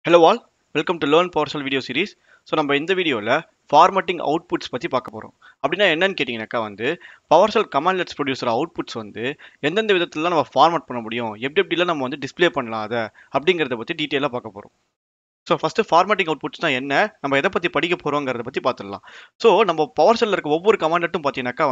Hello all, welcome to Learn PowerShell video series. So நம்ம இந்த வீடியோவில் ஃபார்மட்டிங் அவுட்புட்ஸ் பற்றி பார்க்க போகிறோம். அப்படின்னா என்னன்னு கேட்டிங்கனாக்கா PowerShell கமாண்ட்லெட்ஸ் ப்ரொடியூசர் அவுட்புட்ஸ் எந்தெந்த விதத்துலலாம் நம்ம ஃபார்மட் பண்ண முடியும், எப்படிலாம் நம்ம டிஸ்ப்ளே பண்ணலாம் அதை அப்படிங்கிறத பற்றி டீட்டெயிலாக பார்க்க போகிறோம். ஸோ ஃபஸ்ட்டு ஃபார்மட்டிங் அவுட்புட்ஸ்னா என்ன, நம்ம எதை பற்றி படிக்க போகிறோங்கிறத பற்றி பார்த்துடலாம். ஸோ நம்ம PowerShell இருக்க ஒவ்வொரு கமாண்டட்டும் பார்த்தீங்கன்னாக்கா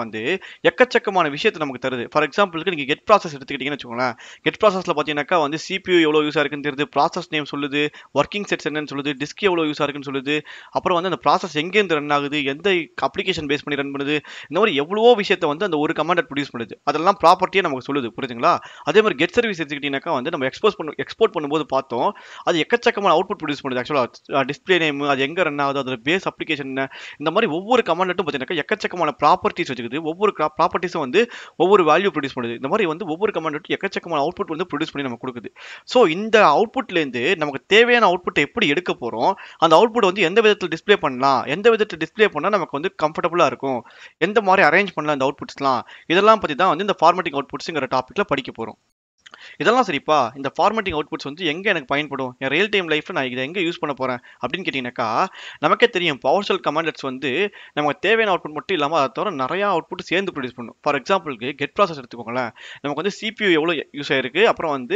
எக்கச்சக்கமான விஷயத்தை நமக்கு தருது. ஃபார் எக்ஸாம்பிளுக்கு நீங்கள் கெட் ப்ராசஸ் எடுத்துக்கிட்டீங்கன்னு வச்சுக்கோங்களேன். கெட் ப்ராசஸில் பார்த்தீங்கன்னாக்கா CPU எவ்வளோ யூஸாக இருக்குன்னு தெரியுது, ப்ராசஸ் நேம் சொல்லுது, ஒர்க்கிங் செட்ஸ் என்னன்னு சொல்லுது, டிஸ்க் எவ்வளோ யூஸாக இருக்குன்னு சொல்லுது, அப்புறம் அந்த ப்ராசஸ் எங்கேருந்து ரன் ஆகுது, எந்த அப்ளிகேஷன் பேஸ் பண்ணி ரன் பண்ணுது, இந்த மாதிரி எவ்வளவோ விஷயத்தை அந்த ஒரு கமாண்டட் ப்ரொடியூஸ் பண்ணுது. அதெல்லாம் ப்ராப்பர்ட்டியே நமக்கு சொல்லுது, புரியுதுங்களா? அதே மாதிரி கெட் சர்வீஸ் எடுத்துக்கிட்டீங்கன்னாக்கா நம்ம எக்ஸ்போர்ட் பண்ணும்போது பார்த்தோம், அது எக்கச்சக்கமான அவுட்புட் ப்ரொடியூஸ் பண்ணுது. ஆக்சுவலாக டிஸ்பிளே நேம், அது எங்கே ரன் ஆகுது, அதோட பேஸ் அப்ளிகேஷன் என்ன, இந்த மாதிரி ஒவ்வொரு கமாண்டட்டும் பார்த்தீங்கன்னா எக்கச்சக்கமான ப்ராப்பர்ட்டிஸ் வச்சுக்குது. ஒவ்வொரு ப்ராப்பர்ட்டிஸும் ஒவ்வொரு வேல்யூ ப்ரொடியூஸ் பண்ணுது. இந்த மாதிரி ஒவ்வொரு கமாண்டட்டும் எக்கச்சக்கமான அவுட்புட் ப்ரொடியூஸ் பண்ணி நமக்கு கொடுக்குது. ஸோ இந்த அவுட்புட்லேருந்து நமக்கு தேவையான அவுட்புட்டை எப்படி எடுக்க போகிறோம், அந்த அவுட்புட் எந்த விதத்தில் டிஸ்பிளே பண்ணலாம், எந்த விதத்தில் டிஸ்பிளே பண்ணால் நமக்கு கம்ஃபர்டபுளாக இருக்கும், எந்த மாதிரி அரேஞ்ச் பண்ணலாம் இந்த அவுட்புட்ஸ்லாம், இதெல்லாம் பற்றி தான் இந்த ஃபார்மட்டிங் அவுட்புட்ஸுங்கிற டாப்பிக்கில் படிக்க போகிறோம். இதெல்லாம் சரிப்பா, இந்த ஃபார்மட்டிங் அவுட்புட்ஸ் எங்கே எனக்கு பயன்படும், என் ரியல் டைம் லைஃப்பில் நான் இதை எங்கே யூஸ் பண்ண போகிறேன் அப்படின்னு கேட்டிங்கனாக்கா, நமக்கே தெரியும் PowerShell கமாண்ட்லெட்ஸ் நமக்கு தேவையான அவுட்புட் மட்டும் இல்லாமல் அதை தவிர நிறையா அவுட்புட் சேர்ந்து ப்ரொடியூஸ் பண்ணும். ஃபார் எக்ஸாம்பிளுக்கு கெட் ப்ராசஸ் எடுத்துக்கோங்களேன். நமக்கு CPU எவ்வளோ யூஸ் ஆயிருக்கு, அப்புறம்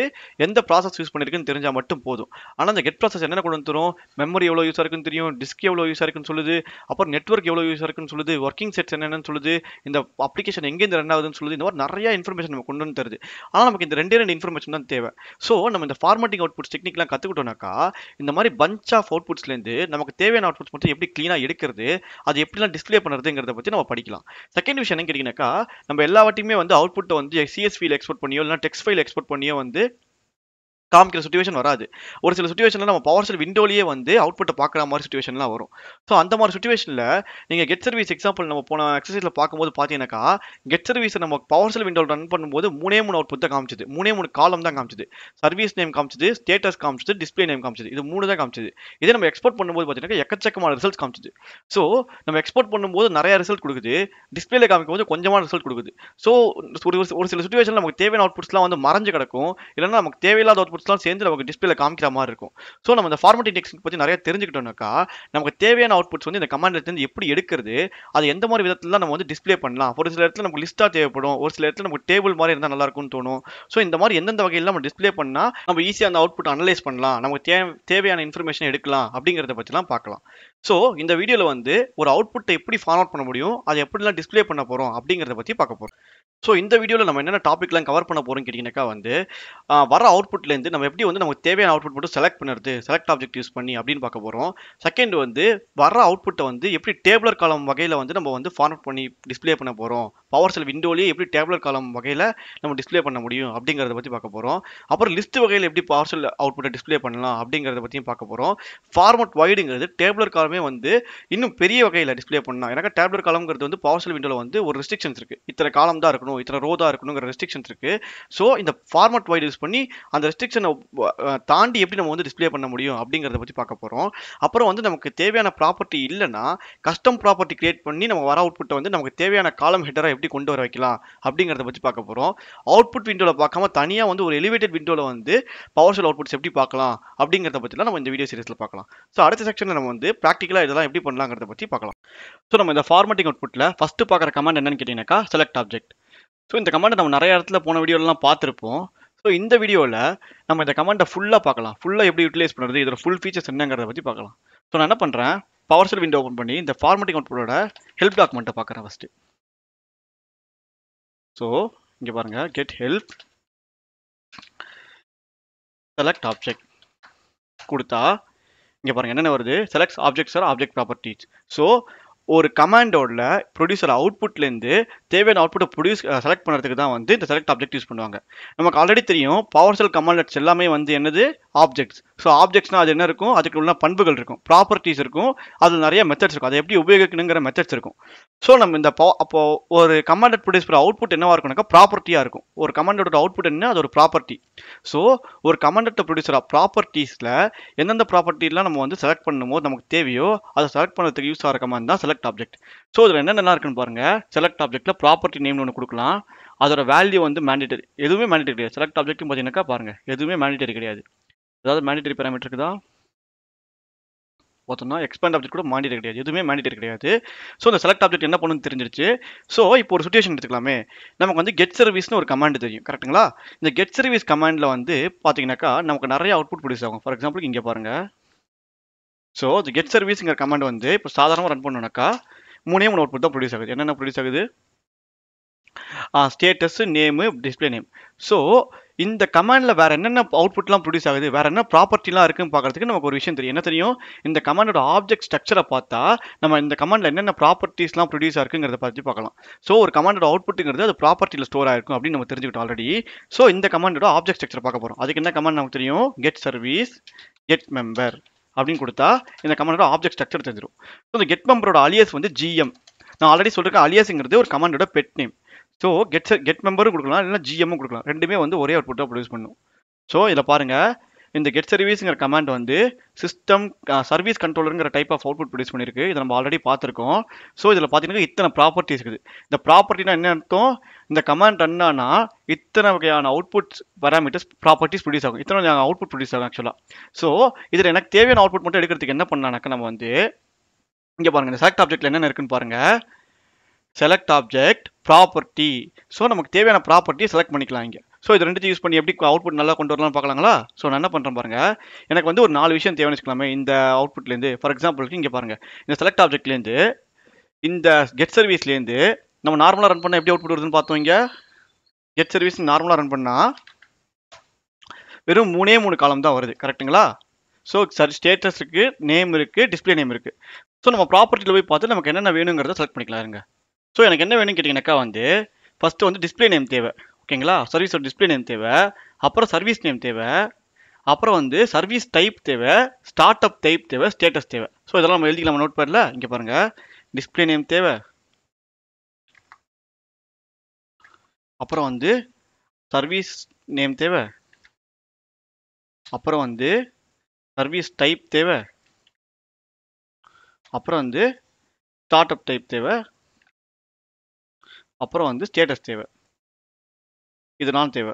எந்த ப்ராசஸ் யூஸ் பண்ணியிருக்குன்னு தெரிஞ்சால் மட்டும் போதும். ஆனால் அந்த கெட் ப்ராசஸ் என்ன கொண்டு வந்துடும், மெமரி எவ்வளோ யூஸாக இருக்குன்னு தெரியும், டிஸ்க் எவ்வளோ யூஸாக இருக்குன்னு சொல்லுது, அப்புறம் நெட்வொர்க் எவ்வளோ யூஸாக இருக்குன்னு சொல்லுது, ஒர்க்கிங் செட்ஸ் என்னென்னு சொல்லுது, இந்த அப்ளிகேஷன் எங்கேருந்து ரன் ஆகுதுன்னு சொல்லுது. இந்த மாதிரி நிறைய இன்ஃபர்மேஷன் நம்ம கொண்டு வந்து தருது. ஆனால் நமக்கு இந்த ரெண்டு இன்ஃபர்மேஷன் தான் தேவை. ஸோ நம்ம இந்த ஃபார்மட்டிங் அவுட்புட்ஸ் டெக்னிக்லாம் கற்றுக்கிட்டோம்னாக்கா, இந்த மாதிரி பஞ்ச் ஆஃப் அவுட்புட்ஸ்லேருந்து நமக்கு தேவையான அவுட்புட்ஸ் மட்டும் எப்படி க்ளீனாக எடுக்கிறது, அது எப்படிலாம் டிஸ்பிளே பண்ணுறதுங்கிறத பற்றி நம்ம படிக்கலாம். செகண்ட் விஷயம் என்ன கேட்டிங்கனாக்கா, நம்ம எல்லா வாட்டியுமே அவுட்புட்டை CSV எக்ஸ்போர்ட் பண்ணியோ இல்லைனா டெக்ஸ்ட் ஃபைல் எக்ஸ்போர்ட் பண்ணியோ காமிக்கிற சிச்சுவேஷன் வராது. ஒரு சில சிச்சுவேஷன்ல நம்ம PowerShell விண்டோலயே அவுட்புட்டை பார்க்குற மாதிரி சிச்சுவேஷன்லாம் வரும். ஸோ அந்த மாதிரி சிச்சுவேஷனில் நீங்கள் கெட் சர்வீஸ் எக்ஸாம்பிள் நம்ம போன எக்ஸசைஸில் பார்க்கும்போது பார்த்தீங்கன்னாக்கா, கெட் சர்வீஸை நம்ம PowerShell விண்டோவில் ரன் பண்ணும்போது 3 அவுட்புட் தான் காமிச்சது, 3 காலம் தான் காமிச்சது. சர்வீஸ் நேம் காமிச்சது, ஸ்டேட்டஸ் காமிச்சது, டிஸ்பிளே நேம் காமிச்சது. இது 3 தான் காமிச்சது. இதே நம்ம எக்ஸ்போர்ட் பண்ணும்போது பார்த்தீங்கன்னா எக்கச்சக்கமான ரிசல்ட்ஸ் காமிச்சது. ஸோ நம்ம எக்ஸ்போர்ட் பண்ணும்போது நிறைய ரிசல்ட் கொடுக்குது, டிஸ்பிளேல காமிக்கும்போது கொஞ்சமான ரிசல்ட் கொடுக்குது. ஸோ ஒரு சில சிச்சுவேஷனில் நமக்கு தேவையான அவுட்புட்ஸ்லாம் மறைஞ்சு கிடக்கும், இல்லைன்னா நமக்கு தேவையில்லாத அவுட்புட்ஸ்லாம் சேர்ந்து நமக்கு டிஸ்பிளேல காமிக்கிற மாதிரி இருக்கும். ஸோ நம்ம இந்த ஃபார்மட்டிங் டெக்னிக் பற்றி நிறைய தெரிஞ்சுக்கிட்டோம்னாக்கா, நமக்கு தேவையான அவுட்புட்ஸ் இந்த கமாண்ட்லேருந்து எப்படி எடுக்கிறது, அது எந்த மாதிரி விதத்தில் நம்ம டிஸ்பிளே பண்ணலாம். ஒரு சில இடத்துல நமக்கு லிஸ்ட்டாக தேவைப்படும், ஒரு சில இடத்துல நமக்கு டேபிள் மாதிரி இருந்தால் நல்லா இருக்கும்னு தோணும். ஸோ இந்த மாதிரி எந்தெந்த வகையில் நம்ம டிஸ்பிளே பண்ணால் நம்ம ஈஸியாக அந்த அவுட்புட் அனலைஸ் பண்ணலாம், நமக்கு தேவையான இன்ஃபர்மேஷன் எடுக்கலாம் அப்படிங்கிறத பற்றிலாம் பார்க்கலாம். ஸோ இந்த வீடியோவில் ஒரு அவுட்புட்டை எப்படி ஃபார்மட் பண்ண முடியும், அதை எப்படிலாம் டிஸ்பிளே பண்ண போகிறோம் அப்படிங்கிறத பற்றி பார்க்க போகிறோம். ஸோ இந்த வீடியோவில் நம்ம என்னென்ன டாபிக்லாம் கவர் பண்ண போகிறோம்னு கேட்டிங்கனாக்கா, வர அவுட்புட்லேருந்து நம்ம எப்படி நமக்கு தேவையான அவுட்புட் மட்டும் செலக்ட் பண்ணுறது, செலக்ட் ஆப்ஜெக்ட் யூஸ் பண்ணி அப்படின்னு பார்க்க போகிறோம். செகண்ட் வர அவுட்புட்டை எப்படி டேபிளர் காலம் வகையில் நம்ம ஃபார்மட் பண்ணி டிஸ்பிளே பண்ண போகிறோம். PowerShell விண்டோலேயே எப்படி டேபிளர் காலம் வகையில் நம்ம டிஸ்பிளே பண்ண முடியும் அப்படிங்கிறத பற்றி பார்க்க போகிறோம். அப்புறம் லிஸ்ட் வகையில் எப்படி PowerShell அவுட்புட்டை டிஸ்பிளே பண்ணலாம் அப்படிங்கிறத பற்றியும் பார்க்க போகிறோம். ஃபார்மட் வைடுங்கிறது டேபிளர் காலமே இன்னும் பெரிய வகையில் டிஸ்பிளே பண்ணலாம். ஏன்னா டேபிளர் காலம்ங்கிறது PowerShell விண்டோவில் ஒரு ரெஸ்ட்ரிக்ஷன்ஸ் இருக்குது, இத்தனை காலம் தான் இருக்கணும், இத்தனை ரோ தான் இருக்கணுங்கிற ரெஸ்ட்ரிக்ஷன்ஸ் இருக்கு. ஸோ இந்த ஃபார்மட் வைட் யூஸ் பண்ணி அந்த ரெஸ்ட்ரிக்ஷனை தாண்டி எப்படி நம்ம டிஸ்பிளே பண்ண முடியும் அப்படிங்கிறத பற்றி பார்க்க போகிறோம். அப்புறம் நமக்கு தேவையான ப்ராப்பர்ட்டி இல்லைன்னா கஸ்டம் ப்ராப்பர்ட்டி கிரியேட் பண்ணி நம்ம வர அவுட்புட்டை நமக்கு தேவையான காலம் ஹெட்டரை எப்படி கொண்டு வர வைக்கலாம் அப்படிங்கிறத பற்றி பார்க்க போகிறோம். அவுட்புட் விண்டோவில் பார்க்காம தனியாக ஒரு எலிவேட்டட் விண்டோவில் PowerShell அவுட்புட்ஸ் எப்படி பார்க்கலாம் அப்படிங்கிறத பற்றிலாம் நம்ம இந்த வீடியோ சீரிஸில் பார்க்கலாம். ஸோ அடுத்த செக்ஷனில் நம்ம ப்ராக்டிக்கலாக இதெல்லாம் எப்படி பண்ணலாங்கிறத பற்றி பார்க்கலாம். ஸோ நம்ம இந்த ஃபார்மட்டிங் அவுட்புட்டில் ஃபஸ்ட்டு பார்க்குற கமாண்ட் என்னன்னு கேட்டிங்கனாக்கா, செலக்ட் ஆப்ஜெக்ட். ஸோ இந்த கமாண்டை நம்ம நிறைய இடத்துல போன வீடியோலாம் பார்த்துருப்போம். ஸோ இந்த வீடியோவில் நம்ம இந்த கமாண்டை ஃபுல்லாக பார்க்கலாம், ஃபுல்லாக எப்படி யூட்டிலைஸ் பண்ணுறது, இதோட ஃபுல் ஃபீச்சர்ஸ் என்னங்கிறத பற்றி பார்க்கலாம். ஸோ நான் என்ன பண்ணுறேன், PowerShell விண்டோ ஓப்பன் பண்ணி இந்த ஃபார்மட்டிங் அவுட்புட்டோட ஹெல்ப் டாக்குமெண்ட்டை பார்க்குறேன் ஃபஸ்ட்டு. ஸோ இங்கே பாருங்கள், கெட் ஹெல்ப் செலக்ட் ஆப்ஜெக்ட் கொடுத்தா இங்கே பாருங்கள் என்னென்ன வருது, select objects R object properties. So ஒரு கமாண்டோட ப்ரொடியூசர் அவுட்புட்லேருந்து தேவையான அவுட்புட்டை செலக்ட் பண்ணுறதுக்கு தான் இந்த செலக்ட் ஆப்ஜெக்ட் யூஸ் பண்ணுவாங்க. நமக்கு ஆல்ரெடி தெரியும் PowerShell கமாண்ட்லெட்ஸ் எல்லாமே என்னது, ஆப்ஜெக்ட்ஸ். ஸோ ஆப்ஜெக்ட்ஸ்னால் அது என்ன இருக்கும், அதுக்கு உள்ள பண்புகள் இருக்கும், ப்ராப்பர்ட்டிஸ் இருக்கும், அது நிறைய மெத்தட்ஸ் இருக்கும், அதை எப்படி உபயோகிக்கணுங்கிற மெத்தட்ஸ் இருக்கும். ஸோ நம்ம இந்த அப்போ ஒரு கமாண்டட் ப்ரொடியூஸ் பண்ணுற அவுட்புட் என்னவா இருக்கும்னாக்கா ப்ராப்பர்ட்டியாக இருக்கும். ஒரு கமாண்டோட அவுட்புட் என்ன, அது ஒரு ப்ராப்பர்ட்டி. ஸோ ஒரு கமாண்டட் ப்ரொடியூசர் ப்ராப்பர்ட்டிஸில் எந்தெந்த ப்ராப்பர்ட்டிலாம் நம்ம செலக்ட் பண்ணும்போது நமக்கு தேவையோ அதை செலக்ட் பண்ணுறதுக்கு யூஸ் ஆகிற கமாண்ட் தான் செலக்ட் ஆப்ஜெக்ட். ஸோ இதில் என்னென்னலாம் இருக்குன்னு பாருங்கள். செலக்ட் ஆப்ஜெக்ட்டில் ப்ராப்பர்ட்டி நேம்னு ஒன்று கொடுக்கலாம், அதோட வேல்யூ மேண்டிட்டரி, எதுவுமே மேண்டிட்டரி கிடையாது. செலக்ட் ஆப்ஜெக்ட்டும் பார்த்தீங்கன்னாக்கா பாருங்கள், எதுவுமே மேண்டிட்டரி கிடையாது. ஏதாவது மேண்டிட்டரி பேராமீட்டர் இருக்குதா, பார்த்தோம்னா எக்ஸ்பேண்ட் ஆப்ஜெக்ட் கூட மாண்டிட்டே கிடையாது, எதுவுமே மாண்டிட்டே கிடையாது. ஸோ இந்த செலக்ட் ஆப்ஜெக்ட் என்ன பண்ணுன்னு தெரிஞ்சிருச்சு. ஸோ இப்போ ஒரு சுச்சுவேஷன் எடுத்துக்கலாமே, நமக்கு வந்து கெட் சர்வீஸ்னு ஒரு கமாண்ட் தெரியும், கரெக்ட்டுங்களா? இந்த கெட் சர்வீஸ் கமாண்டில் வந்து பார்த்தீங்கன்னாக்கா நமக்கு நிறைய அவுட்புட் ப்ரொடியூஸ் ஆகும். ஃபார் எக்ஸாம்பிள் இங்கே பாருங்க. ஸோ இந்த கெட் சர்வீஸ்ங்கிற கமாண்ட் வந்து இப்போ சாதாரணமாக ரன் பண்ணோம்னாக்கா 3 அவுட்புட் தான் ப்ரொடியூஸ் ஆகுது. என்னென்ன ப்ரொடியூஸ் ஆகுது? Status, name, display name. So இந்த கமாண்டில் வேற என்னென்ன அவுட்புட்லாம் ப்ரொடியூஸ் ஆகுது, வேற என்ன ப்ராப்பர்ட்டிலாம் இருக்குன்னு பார்க்கறதுக்கு நமக்கு ஒரு விஷயம் தெரியும். என்ன தெரியும்? இந்த கமாண்டோட ஆப்ஜெக்ட் ஸ்ட்ரக்சரை பார்த்தா நம்ம இந்த கமாண்டில் என்னென்ன ப்ராப்பர்ட்டிஸ்லாம் ப்ரொடியூஸ் ஆயிருக்குங்கிறத பற்றி பார்க்கலாம். ஸோ ஒரு கமாண்டோட அவுட்புட்டுங்கிறது அது ப்ராப்பர்ட்டியில் ஸ்டோர் ஆயிருக்கும் அப்படின்னு நம்ம தெரிஞ்சுக்கிட்டோம் ஆல்ரெடி. ஸோ இந்த கமாண்டோட ஆப்ஜெக்ட் ஸ்ட்ரக்சர் பார்க்க போகிறோம். அதுக்கு என்ன கமாண்ட் நமக்கு தெரியும்? கெட் சர்வீஸ் கெட் மெம்பர் அப்படின்னு கொடுத்தா இந்த கமாண்டோட ஆப்ஜெக்ட் ஸ்ட்ரக்சர் தெரிஞ்சிடும். ஸோ இந்த கெட் மெம்பரோட அலியஸ் வந்து ஜிஎம். நான் ஆல்ரெடி சொல்லிருக்கேன், அலியஸ்ங்கிறது ஒரு கமாண்டோட பெட் நேம். ஸோ கெட் மெம்பரும் கொடுக்கலாம், இல்லைனா ஜிஎம்மும் கொடுக்கலாம். ரெண்டுமே வந்து ஒரே அவுட்புட்டாக ப்ரொடியூஸ் பண்ணும். ஸோ இதில் பாருங்க, இந்த கெட் சர்வீஸ்ங்கிற கமாண்ட் வந்து சிஸ்டம் சர்வீஸ் கண்ட்ரோலருங்கிற டைப் ஆஃப் அவுட்புட் ப்ரொடியூஸ் பண்ணியிருக்கு. இதை நம்ம ஆல்ரெடி பார்த்துருக்கோம். ஸோ இதில் பார்த்தீங்கன்னா இத்தனை ப்ராப்பர்ட்டிஸ் இருக்குது. இந்த ப்ராப்பர்ட்டினா என்ன அர்த்தம்? இந்த கமாண்ட் ரன் ஆனால் இத்தனை வகையான அவுட்புட்ஸ் பேராமீட்டர்ஸ் ப்ராப்பர்ட்டிஸ் ப்ரொடியூஸ் ஆகும், இத்தனை அவுட்புட் ப்ரொடியூஸ் ஆகும் ஆக்சுவலாக. ஸோ இதில் எனக்கு தேவையான அவுட்புட் மட்டும் எடுக்கிறதுக்கு என்ன பண்ணலாம்னாக்கா நம்ம வந்து இங்கே பாருங்கள், இந்த செலக்ட் ஆப்ஜெக்ட்டில் என்னென்ன இருக்குன்னு பாருங்கள். Select object property. ஸோ நமக்கு தேவையான ப்ராப்பர்ட்டியை செலக்ட் பண்ணிக்கலாம் இங்கே. ஸோ இது ரெண்டுத்தையும் யூஸ் பண்ணி எப்படி அவுட்புட் நல்லா கொண்டு வரலாம்னு பார்க்கலாங்களா? ஸோ நான் என்ன பண்ணுறேன் பாருங்க, எனக்கு வந்து ஒரு 4 விஷயம் தேவைன்னு வச்சுக்கலாமே இந்த அவுட்புட்லேருந்து. ஃபார் எக்ஸாம்பிளுக்கு இங்கே பாருங்க, இந்த செலக்ட் ஆப்ஜெக்ட்லேருந்து இந்த கெட் சர்வீஸ்லேருந்து நம்ம நார்மலாக ரன் பண்ணால் எப்படி அவுட்புட் வருதுன்னு பார்த்தோம். இங்கே கெட் சர்வீஸ் நார்மலாக ரன் பண்ணால் வெறும் 3 காலம் தான் வருது, கரெக்ட்டுங்களா? ஸோ ஸ்டேட்டஸ் இருக்குது, நேம் இருக்குது, டிஸ்பிளே நேம் இருக்குது. ஸோ நம்ம ப்ராப்பர்ட்டியில் போய் பார்த்து நமக்கு என்னென்ன வேணுங்கிறத செலக்ட் பண்ணிக்கலாம் இருங்க. ஸோ எனக்கு என்ன வேணும்னு கேட்டிங்கனாக்கா வந்து ஃபஸ்ட்டு வந்து டிஸ்பிளே நேம் தேவை, ஓகேங்களா? சர்வீஸோட டிஸ்பிளே நேம் தேவை, அப்புறம் சர்வீஸ் நேம் தேவை, அப்புறம் வந்து சர்வீஸ் டைப் தேவை, ஸ்டார்ட் அப் டைப் தேவை, ஸ்டேட்டஸ் தேவை. ஸோ இதெல்லாம் நம்ம எழுதிக்கலாம் நோட் பேடில். இங்கே பாருங்கள், டிஸ்பிளே நேம் தேவை, அப்புறம் வந்து சர்வீஸ் நேம் தேவை, அப்புறம் வந்து சர்வீஸ் டைப் தேவை, அப்புறம் வந்து ஸ்டார்ட் அப் டைப் தேவை, அப்புறம் வந்து ஸ்டேட்டஸ் தேவை. இதெல்லாம் தேவை.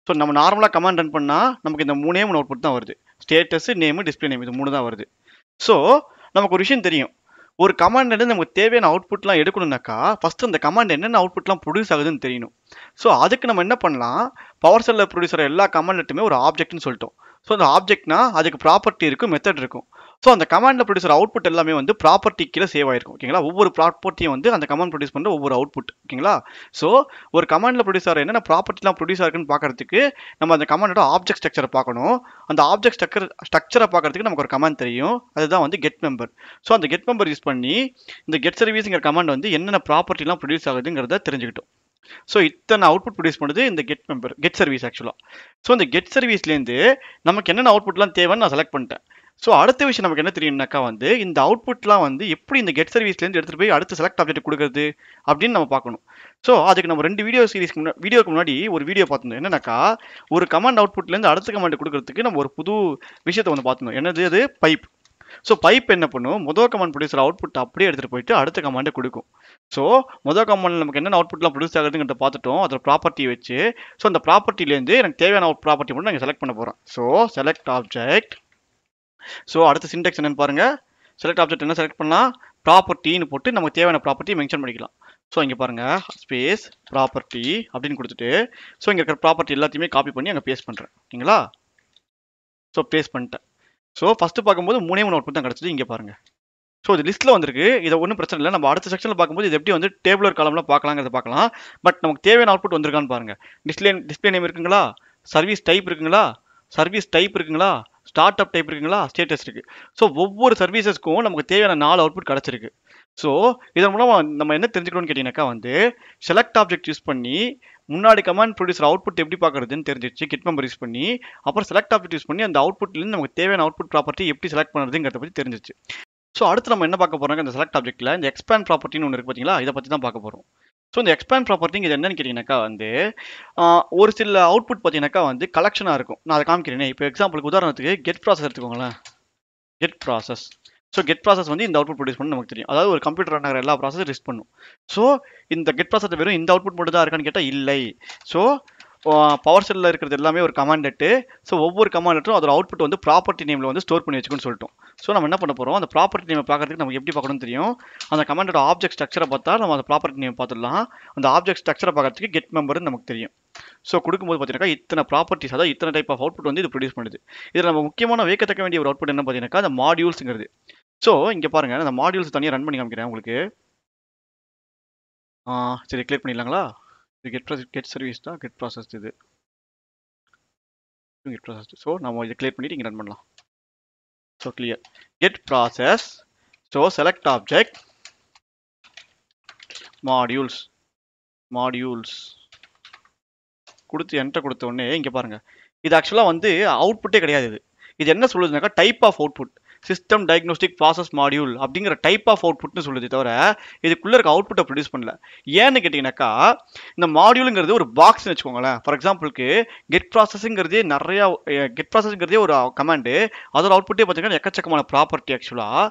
ஸோ நம்ம நார்மலாக கமாண்ட் ரன் பண்ணால் நமக்கு இந்த 3 அவுட்புட் தான் வருது. ஸ்டேட்டஸ், நேமு, டிஸ்பிளே நேம், இது 3 தான் வருது. ஸோ நமக்கு ஒரு விஷயம் தெரியும், ஒரு கமாண்ட்லேருந்து நமக்கு தேவையான அவுட்புட்லாம் எடுக்கணும்னாக்கா ஃபஸ்ட்டு அந்த கமாண்ட் என்னென்ன அவுட்புட்லாம் ப்ரொடியூஸ் ஆகுதுன்னு தெரியணும். ஸோ அதுக்கு நம்ம என்ன பண்ணலாம், பவர் செல்லில் ப்ரொடியூஸ் ஆகிற எல்லா கமாண்ட்லையுமே ஒரு ஆப்ஜெக்ட்னு சொல்லிட்டோம். ஸோ அந்த ஆப்ஜெக்ட்னா அதுக்கு ப்ராப்பர்ட்டி இருக்கும், மெத்தட் இருக்கும். ஸோ அந்த கமாண்டில் ப்ரொடியூசர் அவுட்புட் எல்லாமே வந்து ப்ராப்பர்ட்டி கீழே சேவ் ஆயிருக்கும், ஓகேங்களா? ஒவ்வொரு ப்ராப்பர்ட்டியும் வந்து அந்த கமாண்ட் ப்ரொடியூஸ் பண்ணுற ஒவ்வொரு அவுட்புட், ஓகேங்களா? ஸோ ஒரு கமாண்டில் ப்ரொடியூஸ் ஆகிற என்னென்ன ப்ராப்பர்ட்டிலாம் ப்ரொடியூஸ் ஆகுன்னு பார்க்கறதுக்கு நம்ம அந்த கமாண்டோட ஆப்ஜெக்ட் ஸ்ட்ரக்சரை பார்க்கணும். அந்த ஆப்ஜெக்ட் ஸ்ட்ரக்சரை பார்க்கறதுக்கு நமக்கு ஒரு கமாண்ட் தெரியும், அதுதான் வந்து கெட் மெம்பர். ஸோ அந்த கெட் மெம்பர் யூஸ் பண்ணி இந்த கெட் சர்வீஸ்ங்கிற கமாண்ட் வந்து என்னென்ன ப்ராப்பர்ட்டிலாம் ப்ரொடியூஸ் ஆகுதுங்கிறத தெரிஞ்சுக்கிட்டோம். ஸோ இத்தனை அவுட்புட் ப்ரொடியூஸ் பண்ணுது இந்த கெட் மெம்பர், கெட் சர்வீஸ் ஆக்சுவலாக. ஸோ இந்த கெட் சர்வீஸ்லேருந்து நமக்கு என்னென்ன அவுட்புட்லாம் தேவைன்னு நான் செலக்ட் பண்ணிட்டேன். ஸோ அடுத்த விஷயம் நமக்கு என்ன தெரியும்னாக்கா வந்து இந்த அவுட்புட்லாம் வந்து எப்படி இந்த கெட் சர்வீஸ்லேருந்து எடுத்துகிட்டு போய் அடுத்த செலக்ட் ஆப்ஜெக்ட் கொடுக்குறது அப்படின்னு நம்ம பார்க்கணும். ஸோ அதுக்கு நம்ம 2 வீடியோக்கு முன்னாடி ஒரு வீடியோ பார்த்துருந்தோம். என்னன்னாக்கா ஒரு கமாண்ட் அவுட்புட்லேருந்து அடுத்த கமாண்ட் கொடுக்கறதுக்கு நம்ம ஒரு புது விஷயத்தை வந்து பார்த்துருந்தோம். என்னது அது? பைப். ஸோ பைப் என்ன பண்ணும், முதல் கமாண்ட் ப்ரொடியூசர் அவுட்புட் அப்படியே எடுத்துகிட்டு போயிட்டு அடுத்த கமாண்டை கொடுக்கும். ஸோ முதல் கமாண்டில் நமக்கு என்னென்ன அவுட்புட்லாம் ப்ரொடியூஸ் ஆகுதுங்கிறத பார்த்துட்டோம், அதோட ப்ராப்பர்ட்டி வச்சு. ஸோ அந்த ப்ராப்பர்ட்டிலேருந்து எனக்கு தேவையான ப்ராப்பர்ட்டி மட்டும் நாங்கள் செலக்ட் பண்ண போகிறோம். So select object. ஸோ அடுத்த சின்டெக்ஸ் என்னன்னு பாருங்க, செலக்ட் ஆப்ஜெக்ட் என்ன செலக்ட் பண்ணலாம், ப்ராப்பர்ட்டின்னு போட்டு நமக்கு தேவையான ப்ராப்பர்ட்டி மென்ஷன் பண்ணிக்கலாம். ஸோ இங்கே பாருங்க, ஸ்பேஸ் ப்ராப்பர்ட்டி அப்படின்னு கொடுத்துட்டு ஸோ இங்கே இருக்கிற ப்ராப்பர்ட்டி எல்லாத்தையுமே காப்பி பண்ணி அங்கே பேஸ்ட் பண்ணுறேன், ஓகேங்களா? ஸோ பேஸ்ட் பண்ணிட்டேன். ஸோ ஃபஸ்ட்டு பார்க்கும்போது 3 அவுட்புட் தான் கிடச்சிது. இங்கே பாருங்கள், ஸோ இது லிஸ்ட்டில் வந்திருக்கு, இதை ஒன்றும் பிரச்சனை இல்லை. நம்ம அடுத்த செக்ஷனில் பார்க்கும்போது இது எப்படி வந்து டேபிளர் காலம்லாம் பார்க்கலாங்கிறத பார்க்கலாம். பட் நமக்கு தேவையான அவுட்புட் வந்திருக்கான்னு பாருங்கள். டிஸ்பிளே நேம் இருக்குங்களா, சர்வீஸ் டைப் இருக்குங்களா, ஸ்டார்ட் அப் டைப் இருக்குங்களா, ஸ்டேட்டஸ் இருக்குது. ஸோ ஒவ்வொரு சர்வீசஸ்க்கும் நமக்கு தேவையான 4 அவுட்புட் கிடச்சிருக்கு. ஸோ இதன் மூலமாக நம்ம என்ன தெரிஞ்சுக்கணும்னு கேட்டிங்கனாக்கா வந்து செலக்ட் ஆப்ஜெக்ட் யூஸ் பண்ணி முன்னாடி கமாண்ட் ப்ரொடியூசர் அவுட்புட் எப்படி பார்க்குறதுன்னு தெரிஞ்சிச்சு கெட் மெம்பர் யூஸ் பண்ணி. அப்புறம் செலக்ட் ஆப்ஜெக்ட் யூஸ் பண்ணி அந்த அவுட்புட்லேருந்து நமக்கு தேவையான அவுட்புட் ப்ராப்பர்ட்டி எப்படி செலக்ட் பண்ணுறதுங்கிறத பற்றி தெரிஞ்சிச்சு. ஸோ அடுத்து நம்ம என்ன பார்க்க போகிறோம், இந்த செலக்ட் ஆப்ஜெக்ட்டில் இந்த எக்ஸ்பேண்ட் ப்ராப்பர்ட்டின்னு ஒன்று இருக்குது பார்த்தீங்களா, இதை பற்றி தான் பார்க்க போகிறோம். ஸோ இந்த எக்ஸ்பேண்ட் ப்ராப்பர்ட்டி இது என்னன்னு கேட்டிங்கனாக்கா வந்து ஒரு சில அவுட்புட் பார்த்தீங்கன்னாக்கா வந்து கலெக்ஷனாக இருக்கும். நான் அதை காமிக்கிறேனே. இப்போ எக்ஸாம்பிளுக்கு உதாரணத்துக்கு கெட் ப்ராசஸ் எடுத்துக்கோங்களேன். Get process. So get process வந்து இந்த அவுட்புட் ப்ரொடியூஸ் பண்ணி நமக்கு தெரியும். அதாவது ஒரு கம்ப்யூட்டர் ரன் ஆகிற எல்லா ப்ராசஸும் லிஸ்ட் பண்ணும். ஸோ இந்த கெட் ப்ராசஸ் வெறும் இந்த அவுட்புட் மட்டும் தான் இருக்கான்னு கேட்டால் இல்லை. ஸோ பவர் ஷெல்லில் இருக்கிறது எல்லாமே ஒரு கமாண்ட் லெட்டு. ஸோ ஒவ்வொரு கமாண்ட் லெட்டரும் அதோட அவுட்புட் வந்து ப்ராப்பர்ட்டி நேமில் வந்து ஸ்டோர் பண்ணி வச்சுக்கணும்னு சொல்லிட்டோம். ஸோ நம்ம என்ன பண்ண போகிறோம், அந்த ப்ராப்பர்ட்டி நேமை பார்க்கறதுக்கு நமக்கு எப்படி பார்க்கணும்னு தெரியும். அந்த கமாண்டோட ஆப்ஜெக்ட் ஸ்ட்ரக்சரை பார்த்தா நம்ம அந்த ப்ராப்பர்ட்டி நேம் பார்த்துடலாம். அந்த ஆப்ஜெக்ட் ஸ்ட்ரக்சரை பார்க்கறதுக்கு கெட் மெம்பர்னு நமக்கு தெரியும். ஸோ கொடுக்கும்போது பார்த்தீங்கன்னா இத்தனை ப்ராப்பர்ட்டிஸ், அதாவது இத்தனை டைப் ஆஃப் அவுட்புட் வந்து இது ப்ரொடியூஸ் பண்ணுது. இதில் நம்ம முக்கியமான வேக்கத்தக்க வேண்டிய ஒரு அவுட்புட் என்ன பார்த்தீங்கன்னா அந்த மாடியூல்ஸுங்கிறது. ஸோ இங்கே பாருங்க, அந்த மாடியூல்ஸ் தனியாக ரன் பண்ணி காமிக்கிறேன் உங்களுக்கு. சரி, கிளியர் பண்ணிடலாங்களா? இது கெட் சர்வீஸ் தான், கெட் ப்ராசஸ் இது. Get process. ஸோ நம்ம இதை கிளியர் பண்ணிட்டு இங்கே ரன் பண்ணலாம். So clear get process. So select object modules கொடுத்து என்டர் கொடுத்த உடனே இங்கே பாருங்க, இது ஆக்சுவலாக வந்து அவுட்புட்டே கிடையாது. இது என்ன சொல்லுதுனாக்கா type of output, system diagnostic process module அப்படிங்கிற டைப் ஆஃப் அவுட்புட்னு சொல்லுது தவிர இதுக்குள்ளே இருக்க அவுட்புட்டை ப்ரொடியூஸ் பண்ணல. ஏன்னு கேட்டிங்கனாக்கா இந்த மாடியூலுங்கிறது ஒரு பாக்ஸ்னு வச்சுக்கோங்களேன். ஃபார் எக்ஸாம்பிளுக்கு கெட் ப்ராசஸுங்கிறதே ஒரு கமாண்டு, அதோட அவுட்புட்டே பார்த்தீங்கன்னா எக்கச்சக்கமான ப்ராப்பர்ட்டி. ஆக்சுவலாக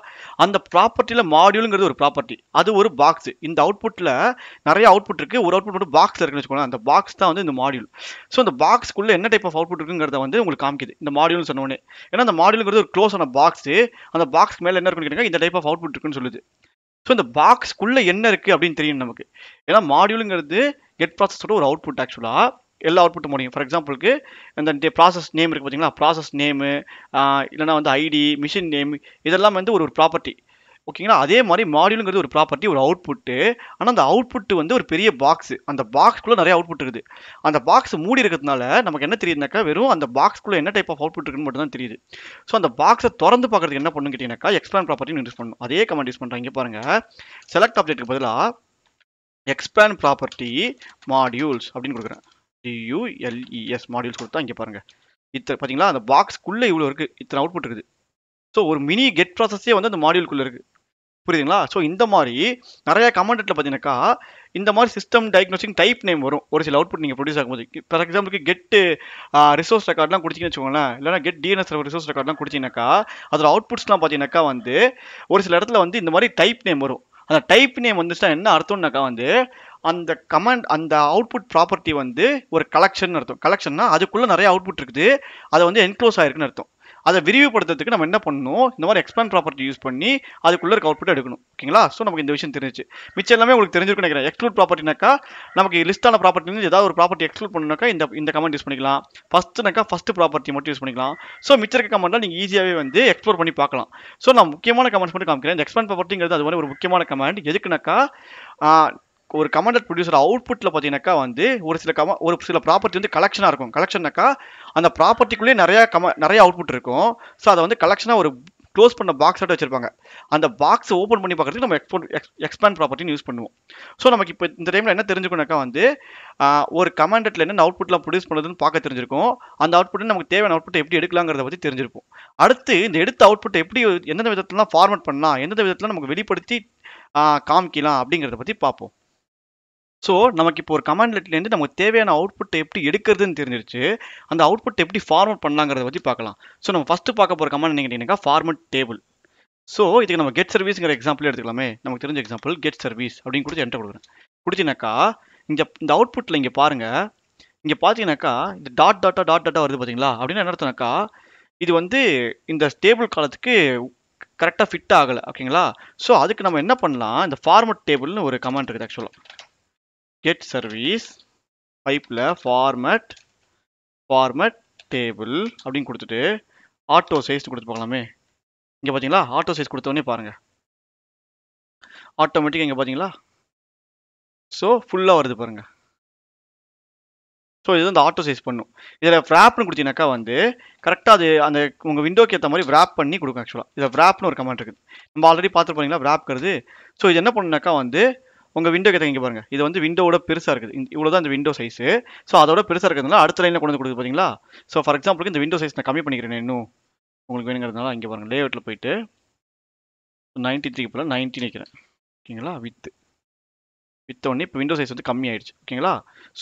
அந்த ப்ராப்பர்ட்டியில் மாடியூலுங்கிறது ஒரு ப்ராப்பர்ட்டி, அது ஒரு பாக்ஸ். இந்த அவுட்புட்டில் நிறைய அவுட்புட் இருக்குது, ஒரு அவுட்புட் மட்டும் பாக்ஸில் இருக்குன்னு வச்சுக்கோங்களேன். அந்த பாக்ஸ் தான் வந்து இந்த மாடியூல். ஸோ இந்த பாக்ஸ்க்குள்ளே என்ன டைப் ஆஃப் அவுட்புட் இருக்குங்கிறத வந்து உங்களுக்கு காமிக்குது இந்த மாடியூல்னு சொன்னோடனே. ஏன்னா அந்த மாடியூலுங்கிறது ஒரு க்ளோஸ் ஆன பாக்ஸ், அந்த பாக்ஸ் மேல என்ன இருக்குன்னு கேட்டீங்கன்னா இந்த டைப் ஆஃப் அவுட்புட் இருக்குன்னு சொல்லுது. ஸோ இந்த பாக்ஸ்க்குள்ள என்ன இருக்கு அப்படின்னு தெரியும் நமக்கு. ஏன்னா மாடியூலுங்கிறது கெட் ப்ராசஸோட ஒரு அவுட்புட். ஆக்சுவலா எல்லா அவுட்புட்டும் முடியும். ஃபார் எக்ஸாம்பிளுக்கு இந்த ப்ராசஸ் நேம் இருக்கு பார்த்தீங்களா, ப்ராசஸ் நேமு, இல்லைனா வந்து ஐடி, மிஷின் நேம், இதெல்லாம் வந்து ஒரு ப்ராப்பர்ட்டி. ஓகேங்களா? அதே மாதிரி மாடியூலுங்கிறது ஒரு ப்ராப்பர்ட்டி, ஒரு அவுட்புட்டு. ஆனால் அந்த அவுட்புட் வந்து ஒரு பெரிய பாக்ஸ், அந்த பாக்ஸ்க்குள்ளே நிறைய அவுட்புட் இருக்குது. அந்த பாக்ஸ் மூடி இருக்கிறதுனால நமக்கு என்ன தெரியுதுனாக்கா வெறும் அந்த பாக்ஸ்க்குள்ளே என்ன டைப் ஆஃப் அவுட்புட் இருக்குன்னு மட்டும் தான் தெரியுது. ஸோ அந்த பாக்ஸை திறந்து பார்க்கறதுக்கு என்ன பண்ணணும் கேட்டீங்கன்னாக்கா எக்ஸ்பேண்ட் ப்ராப்பர்ட்டின்னு யூஸ் பண்ணணும். அதே கமாண்ட் யூஸ் பண்ணுறாங்க. இங்கே பாருங்க, செலக்ட் ஆப்ஜெக்ட்டுக்கு பதிலாக எக்ஸ்பேண்ட் ப்ராப்பர்ட்டி மாடியூல்ஸ் அப்படின்னு கொடுக்குறேன். DULES மாடியூல்ஸ் கொடுத்தா இங்கே பாருங்க, பார்த்தீங்களா அந்த பாக்ஸ்க்குள்ளே இவ்வளோ இருக்குது, இத்தனை அவுட்புட் இருக்குது. ஸோ ஒரு மினி கெட் ப்ராசஸே வந்து அந்த மாடியூலுக்குள்ளே இருக்குது. புரியுதுங்களா? ஸோ இந்த மாதிரி நிறைய கமாண்டட்ல பார்த்தீங்கன்னாக்கா இந்த மாதிரி சிஸ்டம் டயக்னோஸ்டிக் டைப் நேம் வரும் ஒரு சில அவுட்புட் நீங்கள் ப்ரொடியூஸ் ஆகும்போது. ஃபார் எக்ஸாம்பிளுக்கு கெட் ரிசோர்ஸ் ரெக்கார்ட்லாம் கொடுத்தீங்கன்னு வச்சுக்கோங்களேன், இல்லைனா கெட் டிஎன்எஸ் ரிசோர்ஸ் ரெக்கார்ட்லாம் கொடுத்தீங்கன்னாக்கா அதோட அவுட்புட்ஸ்லாம் பார்த்தீங்கன்னாக்கா வந்து ஒரு சில இடத்துல வந்து இந்த மாதிரி டைப் நேம் வரும். அந்த டைப் நேம் வந்துச்சுன்னா என்ன அர்த்தம்னாக்கா வந்து அந்த கமாண்ட், அந்த அவுட்புட் ப்ராப்பர்ட்டி வந்து ஒரு கலெக்ஷன் அர்த்தம். கலெக்ஷன்னா அதுக்குள்ள நிறைய அவுட்புட் இருக்குது, அதை வந்து என்க்ளோஸ் ஆயிருக்குன்னு அர்த்தம். அதை விரிவுபடுத்துறதுக்கு நம்ம என்ன பண்ணணும், இந்த மாதிரி எக்ஸ்பேண்ட் ப்ராப்பர்ட்டி யூஸ் பண்ணி அதுக்குள்ள இருக்க அவுட்புட் எடுக்கணும். ஓகேங்களா? ஸோ நமக்கு இந்த விஷயம் தெரிஞ்சிச்சு. மிச்சம் எல்லாமே உங்களுக்கு தெரிஞ்சிருக்குன்னு நினைக்கிறேன். எக்ஸ்க்ளூட் ப்ராப்பர்ட்டினாக்கா நமக்கு லிஸ்டான ப்ராப்பர்ட்டி ஏதாவது ஒரு ப்ராப்பர்ட்டி எக்ஸ்க்ளூட் பண்ணாக்கா இந்த கமெண்ட் யூஸ் பண்ணிக்கலாம். ஃபர்ஸ்ட் ப்ராப்பர்ட்டி மட்டும் யூஸ் பண்ணிக்கலாம். ஸோ மிச்சம் இருக்க கமெண்ட்லாம் நீங்கள் ஈஸியாகவே வந்து எக்ஸ்ப்ளோர் பண்ணி பார்க்கலாம். ஸோ நான் முக்கியமான கமெண்ட்ஸ் மட்டும் காமிக்கிறேன். இந்த எக்ஸ்பேண்ட் ப்ராப்பர்ட்டிங்கிறது அது மாதிரி ஒரு முக்கியமான கமெண்ட். எதுக்குனாக்கா ஒரு கமாண்டட் ப்ரொடியூசர் அவுட்புட்டில் பார்த்தீங்கன்னாக்கா வந்து ஒரு சில ப்ராப்பர்ட்டி வந்து கலெக்ஷனாக இருக்கும். கலெக்ஷன்னாக்கா அந்த ப்ராப்பர்ட்டிக்குள்ளேயே நிறைய அவுட்புட் இருக்கும். ஸோ அதை வந்து கலெக்ஷனாக ஒரு க்ளோஸ் பண்ண பாக்ஸ் ஆட்ட வச்சிருப்பாங்க. அந்த பாக்ஸை ஓப்பன் பண்ணி பார்க்கறதுக்கு நம்ம எக்ஸ்பேண்ட் ப்ராப்பர்ட்டின்னு யூஸ் பண்ணுவோம். ஸோ நமக்கு இப்போ இந்த டைமில் என்ன தெரிஞ்சுக்கணும்னாக்கா வந்து ஒரு கமாண்டட்ல என்ன அவுட்புட்லாம் ப்ரொடியூஸ் பண்ணுறதுன்னு பார்க்க தெரிஞ்சிருக்கும். அந்த அவுட்புட் நமக்கு தேவையான அவுட்புட் எப்படி எடுக்கலாங்கிறத பற்றி தெரிஞ்சிருப்போம். அடுத்து இந்த எடுத்த அவுட்புட் எப்படி எந்தெந்த விதத்துலலாம் ஃபார்மேட் பண்ணலாம், எந்தெந்த விதத்தில் நமக்கு வெளிப்படுத்தி காமிக்கலாம் அப்படிங்கிறத பற்றி பார்ப்போம். ஸோ நமக்கு இப்போ ஒரு கமாண்ட் லெட்லேருந்து நமக்கு தேவையான அவுட்புட்டை எப்படி எடுக்கிறதுன்னு தெரிஞ்சிருச்சு. அந்த அவுட்புட் எப்படி ஃபார்மேட் பண்ணலாங்கிறத பற்றி பார்க்கலாம். ஸோ நம்ம ஃபஸ்ட்டு பார்க்க போகிற கமாண்ட் என்ன கேட்டிங்கனாக்கா ஃபார்மேட் டேபிள். ஸோ இதுக்கு நம்ம கெட் சர்வீஸ்ங்கிற எக்ஸாம்பிள் எடுத்துக்கலாமே. நமக்கு தெரிஞ்ச எக்ஸாம்பிள் கெட் சர்வீஸ் அப்படின்னு கொடுத்து என்டர் கொடுக்குறேன். கொடுத்தீங்கன்னாக்கா இந்த அவுட்புட்டில் இங்கே பாருங்கள், இங்கே பார்த்தீங்கன்னாக்கா இந்த டாட் வருது பார்த்தீங்களா? அப்படின்னு என்ன அர்த்தம்னாக்கா இது வந்து இந்த டேபிள் காலத்துக்கு கரெக்டாக ஃபிட் ஆகலை. ஓகேங்களா? ஸோ அதுக்கு நம்ம என்ன பண்ணலாம், இந்த ஃபார்மேட் டேபிள்னு ஒரு கமாண்ட் இருக்குது. ஆக்சுவலாக கெட் சர்வீஸ் பைப்பில் ஃபார்மேட் டேபிள் அப்படின்னு கொடுத்துட்டு ஆட்டோ சைஸ் கொடுத்து பார்க்கலாமே. இங்கே பார்த்தீங்களா ஆட்டோ சைஸ் கொடுத்தோடனே பாருங்கள் ஆட்டோமேட்டிக்காக இங்கே பார்த்தீங்களா ஸோ ஃபுல்லாக வருது பாருங்கள். ஸோ இது வந்து ஆட்டோ சைஸ் பண்ணும். இதில் wrapன்னு கொடுத்தீங்கன்னாக்கா வந்து கரெக்டாக அது அந்த உங்கள் விண்டோக்கு ஏற்ற மாதிரி wrap பண்ணி கொடுக்கும். ஆக்சுவலாக இதில் wrapன்னு ஒரு கமெண்ட் இருக்குது, நம்ம ஆல்ரெடி பார்த்துட்டு போனீங்களா wrapங்கிறது. ஸோ இது என்ன பண்ணுனாக்கா வந்து உங்கள் விண்டோக்கு ஏற்ற இங்கே பாருங்கள், இது வந்து விண்டோவோட பெருசாக இருக்குது. இவ்வளோ தான் இந்த விண்டோ சைஸு. ஸோ அதோட பெருசாக இருக்கிறதுனால அடுத்த லைனில் கொண்டு வந்து கொடுக்குது பார்த்தீங்களா. ஸோ ஃபார் எக்ஸாம்பிளுக்கு இந்த விண்டோ சைஸ் நான் கம்மி பண்ணிக்கிறேன் இன்னும் உங்களுக்கு வேணுங்கிறதுனால. இங்கே பாருங்கள் லேஅவுட்டில் போயிட்டு 93 போல் 90 நிற்கிறேன். ஓகேங்களா? வித்தோடனே இப்போ விண்டோ சைஸ் வந்து கம்மி ஆயிடுச்சு. ஓகேங்களா?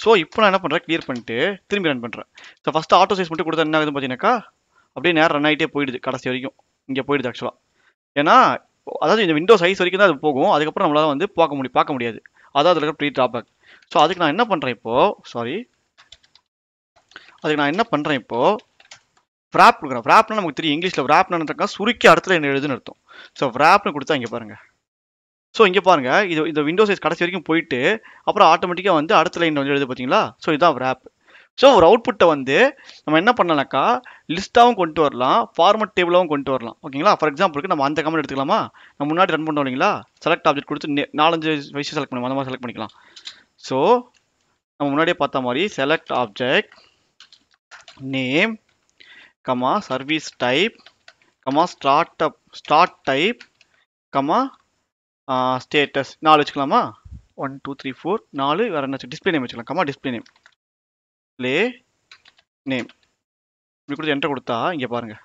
ஸோ இப்போ நான் என்ன பண்ணுறேன், கிளியர் பண்ணிட்டு திரும்பி ரன் பண்ணுறேன். ஸோ ஃபஸ்ட்டு ஆட்டோ சைஸ் மட்டும் கொடுத்தா என்ன ஆகுதுன்னு பார்த்தீங்கன்னாக்கா அப்படியே நேரம் ரன் ஆகிட்டே போயிடுது கடைசி வரைக்கும். இங்கே போயிடுது ஆக்சுவலாக. ஏன்னா அதாவது இந்த விண்டோ சைஸ் வரைக்கும் தான் அது போகும், அதுக்கப்புறம் நம்மளால் வந்து பார்க்க முடியாது. அதான் அதில் இருக்க ப்ரீ ட்ராபேக். ஸோ அதுக்கு நான் என்ன பண்ணுறேன் இப்போது, அதுக்கு நான் என்ன பண்ணுறேன் இப்போது wrap கொடுக்குறேன். wrapனா நமக்கு தெரியும் இங்கிலீஷில் wrapனா சுருக்கி அடுத்த என்ன எழுதுன்னு அர்த்தம். ஸோ wrapனு கொடுத்தா இங்கே பாருங்கள். ஸோ இங்கே பாருங்கள் இந்த விண்டோ சைஸ் கடைசி வரைக்கும் போயிட்டு அப்புறம் ஆட்டோமேட்டிக்காக வந்து அடுத்த லைன் வந்து எழுது பார்த்தீங்களா. ஸோ இதுதான் wrap. ஸோ ஒரு அவுட்புட்டை வந்து நம்ம என்ன பண்ணலாம்னாக்கா லிஸ்ட்டாகவும் கொண்டு வரலாம், ஃபார்மட் டேபிளாகவும் கொண்டு வரலாம். ஓகேங்களா. ஃபார் எக்ஸாம்பிளுக்கு நம்ம அந்த கமெண்ட் எடுத்துக்கலாமா. நம்ம முன்னாடி ரன் பண்ணோம் இல்லைங்களா, செலக்ட் ஆப்ஜெக்ட் கொடுத்து 4-5 விஷயம் செலக்ட் பண்ணுவோம், அந்த மாதிரி செலக்ட் பண்ணிக்கலாம். ஸோ நம்ம முன்னாடியே பார்த்த மாதிரி select object name comma service type comma start type comma status 4 வச்சுக்கலாமா. 1 2 3 4 4 வேறு என்ன டிஸ்பிளே நேம் வச்சுக்கலாம். Comma display name play name இப்படி கொடுத்து என்டர் கொடுத்தா இங்கே பாருங்கள்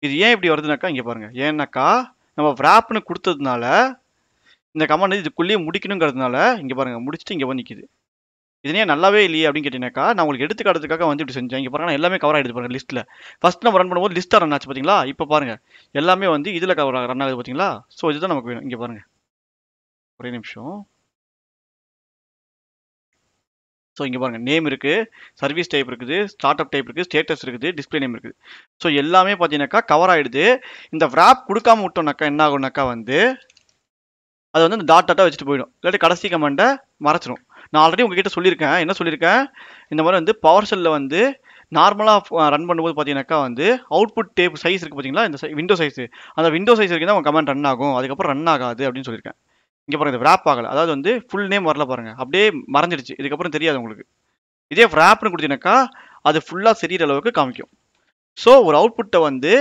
இது ஏன் இப்படி வருதுனாக்கா இங்கே பாருங்கள். ஏன்னாக்கா நம்ம wrapனு கொடுத்ததுனால இந்த கமாண்ட் இதுக்குள்ளேயே முடிக்கணுங்கிறதுனால இங்கே பாருங்கள் முடிச்சுட்டு இங்கே வந்து நிற்கிது. இதுனே நல்லாவே இல்லையே அப்படின்னு கேட்டீங்கன்னாக்கா நான் உங்களுக்கு எடுத்துக்காட்டுறதுக்காக வந்து இப்படி செஞ்சேன். இங்கே பாருங்கள் நான் எல்லாமே கவர் ஆகிடுது பாருங்கள் லிஸ்ட்டில். ஃபஸ்ட் நம்ம ரன் பண்ணும்போது லிஸ்ட்டாக ரன் ஆச்சு பார்த்தீங்களா. இப்போ பாருங்கள் எல்லாமே வந்து இதில் கவர் ரன் ஆகுது பார்த்தீங்களா. ஸோ இதுதான் நமக்கு வேணும். இங்கே பாருங்கள் ஒரே நிமிஷம். ஸோ இங்கே பாருங்கள் நேம் இருக்குது, சர்வீஸ் டைப் இருக்குது, ஸ்டார்ட் அப் டைப் இருக்குது, ஸ்டேட்டஸ் இருக்குது, டிஸ்பிளே நேம் இருக்குது. ஸோ எல்லாமே பார்த்தீங்கன்னாக்கா கவர் ஆகிடுது. இந்த wrap கொடுக்காம விட்டோம்னாக்கா என்ன ஆகும்னாக்கா வந்து அது வந்து இந்த டாட்டாக வச்சுட்டு போயிடும், இல்லாட்டி கடைசி கமெண்ட்டை மறைச்சிடும். நான் ஆல்ரெடி உங்ககிட்ட சொல்லியிருக்கேன். என்ன சொல்லியிருக்கேன், இந்த மாதிரி வந்து பவர் ஷெல்லில் வந்து நார்மலாக ரன் பண்ணும்போது பார்த்தீங்கன்னாக்கா வந்து அவுட்புட் டேப் சைஸ் இருக்குது பார்த்தீங்களா, இந்த விண்டோ சைஸ், அந்த விண்டோ சைஸ் வரைக்கும் தான் உங்கள் கமெண்ட் ரன் ஆகும், அதுக்கப்புறம் ரன் ஆகாது அப்படின்னு சொல்லியிருக்கேன். இங்கே பாருங்கள் இது wrap ஆகலை, அதாவது வந்து ஃபுல் நேம் வரல பாருங்கள், அப்படியே மறைஞ்சிருச்சு, இதுக்கப்புறம் தெரியாது உங்களுக்கு. இதே wrapனு கொடுத்தீங்கன்னாக்கா அது ஃபுல்லாக தெரியிற அளவுக்கு காமிக்கும். ஸோ ஒரு அவுட்புட்டை வந்து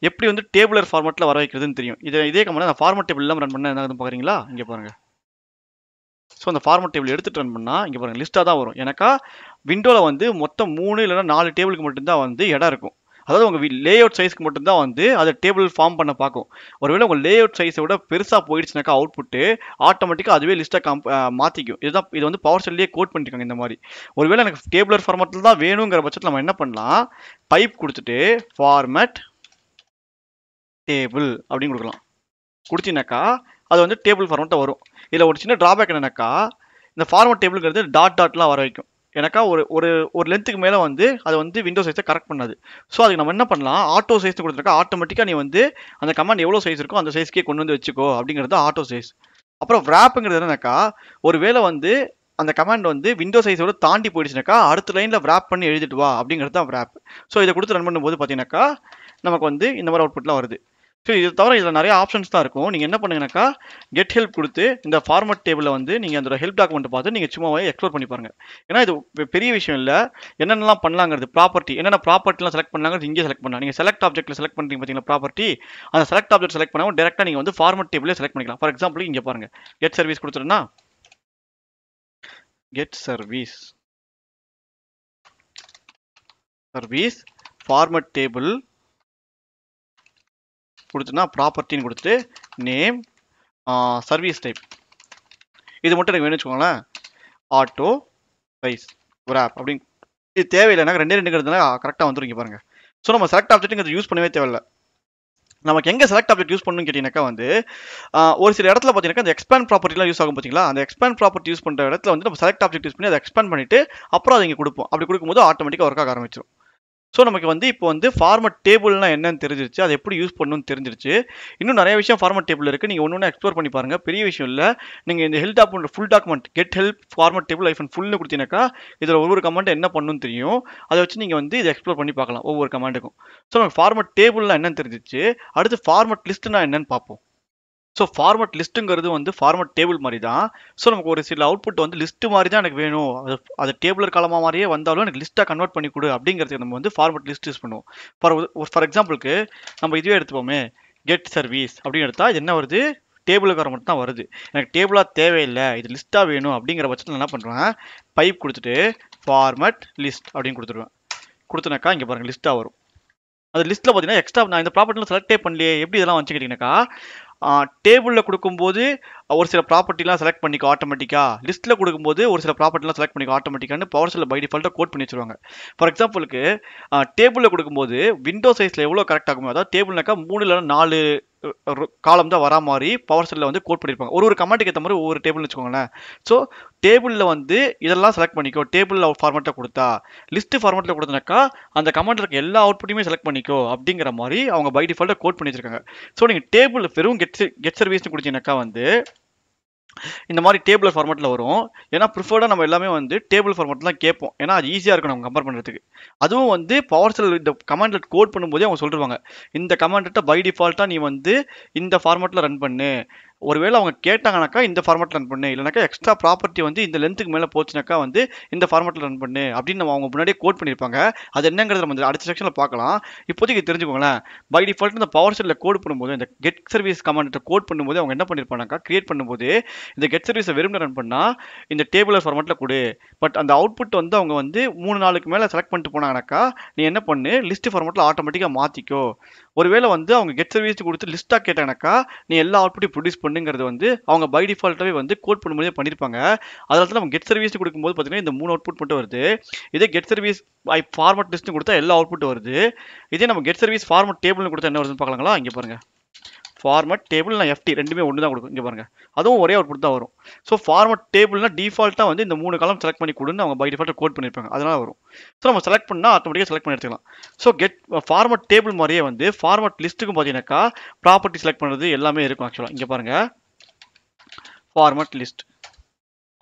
எப்படி வந்து டேபிளர் ஃபார்மேட்டில் வர வைக்கிறதுன்னு தெரியும். இதே கமெண்ட் நான் ஃபார்மட் டேபிள் இல்லாமல் ரன் பண்ண என்ன பார்க்குறீங்களா. இங்கே பாருங்கள். ஸோ அந்த ஃபார்மட் டேபிள் எடுத்துகிட்டு ரன் பண்ணால் இங்கே பாருங்கள் லிஸ்ட்டாக தான் வரும். ஏன்னாக்கா விண்டோவில் வந்து மொத்தம் 3 இல்லைனா 4 டேபிளுக்கு மட்டும்தான் வந்து இடம் இருக்கும். அதாவது உங்கள் லேஅவுட் சைஸ்க்கு மட்டும்தான் வந்து அதை டேபிள் ஃபார்ம் பண்ண பார்க்கும். ஒருவேளை உங்கள் லேஅவுட் சைஸை விட பெருசாக போயிடுச்சுனாக்கா அவுட்புட்டு ஆட்டோமேட்டிக்காக அதுவே லிஸ்ட்டாக மாற்றிக்கும். இது வந்து பவர் ஷெல்லையே கோட் பண்ணியிருக்காங்க இந்த மாதிரி. ஒருவேளை எனக்கு டேபிளர் ஃபார்மேட்டில் தான் வேணுங்கிற பட்சத்தில் நம்ம என்ன பண்ணலாம், பைப் கொடுத்துட்டு ஃபார்மேட் டேபிள் அப்படின்னு கொடுக்கலாம். கொடுத்தீங்கன்னாக்கா அது வந்து டேபிள் ஃபார்மேட்டாக வரும். இதில் ஒரு சின்ன ட்ராபேக் என்னன்னாக்கா இந்த ஃபார்மேட் டேபிளுங்கிறது டாட்லாம் வர வைக்கும். எனக்கா ஒரு லென்த்துக்கு மேலே வந்து அது வந்து விண்டோ சைஸை கரெக்ட் பண்ணாது. ஸோ அதுக்கு நம்ம என்ன பண்ணலாம், ஆட்டோ சைஸ் கொடுத்துருக்கா ஆட்டோமேட்டிக்காக நீ வந்து அந்த கமாண்ட் எவ்வளோ சைஸ் இருக்கோ அந்த சைஸ்க்கே கொண்டு வந்து வச்சுக்கோ அப்படிங்கிறது ஆட்டோ சைஸ். அப்புறம் wrapங்கிறது என்னன்னாக்கா ஒரு வேளை வந்து அந்த கமாண்ட் வந்து விண்டோ சைஸோட தாண்டி போயிடுச்சுனாக்கா அடுத்த லைனில் wrap பண்ணி எழுதிட்டு வா அப்படிங்கிறது தான் wrap. ஸோ இதை கொடுத்து ரன் பண்ணும்போது பார்த்தீங்கன்னாக்கா நமக்கு வந்து இந்த மாதிரி அவுட்புட்லாம் வருது. ஸோ இது தவிர இதில் நிறைய ஆப்ஷன்ஸ் தான் இருக்கும். நீங்கள் என்ன பண்ணுங்கனாக்கா கெட் ஹெல்ப் கொடுத்து இந்த ஃபார்மட் டேபிளில் வந்து நீங்கள் அந்த ஹெல்ப் டாக்குமெண்ட் பார்த்து நீங்கள் சும்மாவே எக்ஸ்ப்ளோர் பண்ணி பாருங்கள். ஏன்னா இது பெரிய விஷயம் இல்லை, என்னென்னலாம் பண்ணலாங்கிறது ப்ராப்பர்ட்டி என்னென்ன ப்ராப்பர்ட்டிலாம் செலக்ட் பண்ணலாங்கிறது இங்கே செலக்ட் பண்ணலாம். நீங்கள் செலக்ட் ஆப்ஜெக்ட்டில் செலக்ட் பண்ணுறீங்க பார்த்தீங்களா ப்ராப்பர்ட்டி, அந்த செலக்ட் ஆப்ஜெக்ட் செலக்ட் பண்ணாமல் டேரெக்டாக நீங்கள் வந்து ஃபார்மட் டேபிளே செலக்ட் பண்ணிக்கலாம். ஃபார் எக்ஸாம்பிள் இங்கே பாருங்கள் கெட் சர்வீஸ் கொடுத்துருன்னா கெட் சர்வீஸ் ஃபார்மட் டேபிள் கொடுத்துனா ப்ராப்பர்ட்டின்னு கொடுத்துட்டு நேம் சர்வீஸ் டைப் இது மட்டும் எனக்கு வேணும்னு வச்சுக்கோங்களேன், ஆட்டோ சைஸ் wrap அப்படின்னு. இது தேவையில்லைனா 2 கரெக்டாக வந்துடும். இங்கே பாருங்கள். ஸோ நம்ம செலக்ட் ஆப்ஜெக்ட்டுங்கிறது யூஸ் பண்ணவே தேவையில்லை. நமக்கு எங்கே செலக்ட் ஆப்ஜெக்ட் யூஸ் பண்ணணும்னு கேட்டிங்கனாக்கா வந்து ஒரு சில இடத்துல பார்த்தீங்கன்னா அந்த எக்ஸ்பேண்ட் ப்ராப்பர்ட்டிலாம் யூஸ் ஆகும் பார்த்தீங்களா. அந்த எக்ஸ்பேண்ட் ப்ராப்பர்ட்டி யூஸ் பண்ணுற இடத்துல வந்து நம்ம செலக்ட் ஆப்ஜெக்ட் யூஸ் பண்ணி அதை எக்ஸ்பேண்ட் பண்ணிவிட்டு அப்புறம் அதை இங்கே கொடுப்போம். அப்படி கொடுக்கும்போது ஆட்டோமேட்டிக்காக ஒர்க் ஆக ஆரம்பிச்சிடும். ஸோ நமக்கு வந்து இப்போ வந்து ஃபார்மட் டேபிள்னா என்னன்னு தெரிஞ்சிருச்சு, அதை எப்படி யூஸ் பண்ணணும்னு தெரிஞ்சிருச்சு. இன்னும் நிறைய விஷயம் ஃபார்மட் டேபிள் இருக்குது, நீங்கள் ஒன்று எக்ஸ்ப்ளோர் பண்ணி பாருங்கள், பெரிய விஷயம் இல்லை. நீங்கள் இந்த help document full document get help format table hyphen ஃபுல்னு கொடுத்தீங்கன்னாக்கா இதில் ஒவ்வொரு கமெண்ட் என்ன பண்ணணும்னு தெரியும். அதை வச்சு நீங்கள் வந்து இதை எக்ஸ்ப்ளோர் பண்ணி பார்க்கலாம் ஒவ்வொரு கமெண்ட்டுக்கும். ஸோ நமக்கு ஃபார்மட் டேபிள்னா என்னன்னு தெரிஞ்சிச்சு. அடுத்து ஃபார்மட் லிஸ்ட்னா என்னன்னு பார்ப்போம். ஸோ ஃபார்மட் லிஸ்ட்டுங்கிறது வந்து ஃபார்மட் டேபிள் மாதிரி தான். ஸோ நமக்கு ஒரு சில அவுட்புட் வந்து லிஸ்ட்டு மாதிரி தான் எனக்கு வேணும், அது டேபிளர் காலமாக மாதிரியே வந்தாலும் எனக்கு லிஸ்ட்டாக கன்வெர்ட் பண்ணி கொடு அப்படிங்கிறதுக்கு நம்ம வந்து ஃபார்மட் லிஸ்ட் யூஸ் பண்ணுவோம். ஃபார் எக்ஸாம்பிளுக்கு நம்ம இதுவே எடுத்துப்போமே, கெட் சர்வீஸ் அப்படின்னு எடுத்தால் இது என்ன வருது, டேபிளுக்கு மட்டும் தான் வருது. எனக்கு டேபிளாக தேவையில்லை, இது லிஸ்ட்டாக வேணும் அப்படிங்கிற பட்சத்தில் என்ன பண்ணுவேன், பைப் கொடுத்துட்டு ஃபார்மட் லிஸ்ட் அப்படின்னு கொடுத்துருவேன். கொடுத்தனாக்கா இங்கே பாருங்கள் லிஸ்ட்டாக வரும். அது லிஸ்ட்டில் பார்த்தீங்கன்னா எக்ஸ்ட்ரா நான் இந்த ப்ராப்பர்ட்டியில் செலக்டே பண்ணலையே, எப்படி இதெல்லாம் வச்சு கேட்டிங்கனாக்கா டேபிளில் கொடுக்கும்போது ஒரு சில ப்ராப்பர்ட்டிலாம் செலக்ட் பண்ணிக்கோ ஆட்டோமேட்டிக்காக, லிஸ்ட்டில் கொடுக்கும்போது ஒரு சில ப்ராப்பர்ட்டிலாம் செலக்ட் பண்ணிக்கோ ஆட்டோமேட்டிக்கான்னு பவர் ஷெல்லில் பை டிஃபால்ட்டாக கோட் பண்ணி வச்சுருவாங்க. ஃபார் எக்ஸாம்பிளுக்கு டேபிளில் கொடுக்கும்போது விண்டோ சைஸில் எவ்வளோ கரெக்ட் ஆகுமோ, அதாவது டேபிள்னாக்கா 3 இல்லைனா 4 காலம் தான் வரா மாதிரி பவர் ஷெல்ல வந்து கோட் பண்ணியிருப்பாங்க. ஒரு கமாண்டுக்கு ஏற்ற மாதிரி ஒவ்வொரு டேபிள்னு வச்சுக்கோங்களேன். ஸோ டேபிளில் வந்து இதெல்லாம் செலக்ட் பண்ணிக்கோ, டேபிளில் ஃபார்மேட்டில் கொடுத்தா, லிஸ்ட் ஃபார்மேட்டில் கொடுத்தனாக்கா அந்த கமாண்டில் இருக்க எல்லா அவுட்புட்டையுமே செலக்ட் பண்ணிக்கோ அப்படிங்கிற மாதிரி அவங்க பை டிஃபால்ட்டாக கோட் பண்ணி வச்சிருக்காங்க. ஸோ நீங்கள் டேபிள் வெறும் கெட் சர்வீஸ்னு கொடுத்தீங்கன்னாக்கா வந்து இந்த மாதிரி டேபிள் ஃபார்மேட்டில் வரும். ஏன்னா ப்ரிஃபர்டாக நம்ம எல்லாமே வந்து டேபிள் ஃபார்மேட்டில் தான் கேட்போம். ஏன்னா அது ஈஸியாக இருக்கும் நம்ம கம்பேர் பண்ணுறதுக்கு. அதுவும் வந்து பவர் ஷெல் இந்த கமாண்டில் கோட் பண்ணும்போதே அவங்க சொல்லிடுவாங்க, இந்த கமாண்டை பை டிஃபால்ட்டாக நீ வந்து இந்த ஃபார்மேட்டில் ரன் பண்ணு. ஒருவேளை அவங்க கேட்டாங்கனாக்கா இந்த ஃபார்மேட்டில் ரன் பண்ணு, இல்லைனாக்கா எக்ஸ்ட்ரா ப்ராப்பர்ட்டி வந்து இந்த லென்த்துக்கு மேலே போச்சுனாக்கா வந்து இந்த ஃபார்மேட்டில் ரன் பண்ணு அப்படின்னு நம்ம அவங்க முன்னாடியே கோட் பண்ணியிருப்பாங்க. அது என்னங்கிறத நம்ம அடுத்த செக்ஷனில் பார்க்கலாம். இப்போதைக்கு தெரிஞ்சுக்கோங்களேன். பை டிஃபால்ட் இந்த பவர் ஷெல்லில் கோட் பண்ணும்போது, இந்த கெட் சர்வீஸ் கமாண்டை கோட் பண்ணும்போது அவங்க என்ன பண்ணியிருப்பாங்கனாக்கா, கிரியேட் பண்ணும்போது இந்த கெட் சர்வீஸை வெறும் ரன் பண்ணால் இந்த டேபிள் ஃபார்மேட்டில் கொடு. பட் அந்த அவுட்புட் வந்து அவங்க வந்து 3-4க்கு மேலே செலக்ட் பண்ணிட்டு போனாங்கனாக்கா நீ என்ன பண்ணு, லிஸ்ட் ஃபார்மேட்டில் ஆட்டோமேட்டிக்காக மாற்றிக்கோ. ஒருவேளை வந்து அவங்க கெட் சர்வீஸ் கொடுத்து லிஸ்ட்டாக கேட்டாங்கனாக்கா நீ எல்லா அவுட்புட்டையும் ப்ரொடியூஸ் பண்ணுங்கிறது வந்து அவங்க பை டிஃபால்ட்டாகவே வந்து கோட் பண்ணும்போதே பண்ணியிருப்பாங்க. அதனால தான் நம்ம கெட் சர்வீஸ் கொடுக்கும்போது பார்த்தீங்கன்னா இந்த 3 அவுட்புட் மட்டும் வருது. இதே கெட் சர்வீஸ் ஃபார்மேட் லிஸ்ட்னு கொடுத்தா எல்லா அவுட்புட் வருது. இதே நம்ம கெட் சர்வீஸ் ஃபார்மேட் டேபிள்னு கொடுத்தா என்ன வருதுன்னு பார்க்கலாங்களா? இங்கே பாருங்க, ஃபார்மட் டேபிள் நான் FT ரெண்டுமே ஒன்று தான் கொடுக்கும். இங்கே பாருங்க, அதுவும் ஒரே அவுட்புட் தான் வரும். ஸோ ஃபார்மட் டேபிள்னா டிஃபால்ட்டாக வந்து இந்த 3 காலம் செலக்ட் பண்ணி கொடுன்னு அவங்க பை டிஃபால்ட்டாக கோட் பண்ணியிருப்பாங்க. அதனால வரும். ஸோ நம்ம செலக்ட் பண்ணால் ஆட்டோமேட்டிக்காக செலக்ட் பண்ணி எடுத்துக்கலாம். ஸோ ஃபார்மட் டேபிள் மாதிரியே வந்து ஃபார்மட் லிஸ்ட்டுக்கும் பார்த்தீங்கன்னாக்கா ப்ராப்பர்ட்டி செலக்ட் பண்ணுறது எல்லாமே இருக்கும். ஆக்சுவலாக இங்கே பாருங்க, ஃபார்மட் லிஸ்ட்